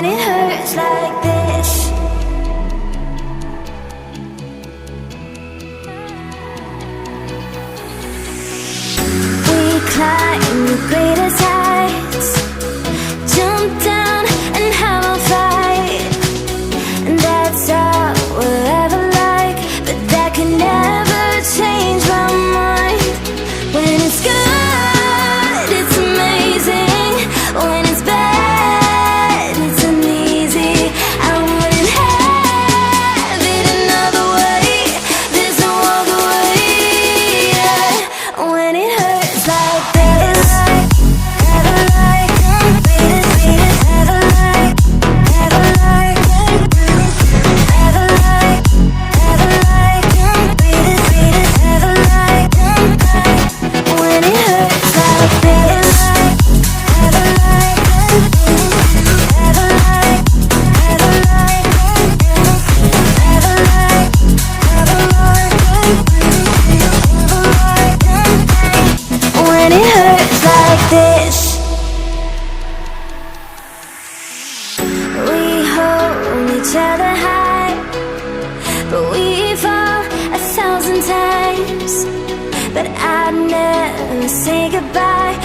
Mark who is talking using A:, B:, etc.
A: when it hurts like this. We climb the greatest heights, jump down and have a fight, and that's all we'll ever like. But that can never change my mind. When it's good, it's amazing. When it's bad, it's uneasy. I wouldn't have it another way. There's no other way. Yeah. When it hurts like this, have a like, beat it, have a like, have a like, have a like, have a like, beat it, have a like. When it hurts like this, have a like, have a like, have a like, have a like, have a like. When it hurts like this, we hold each other high, but we fall 1,000 times. But I'd never say goodbye.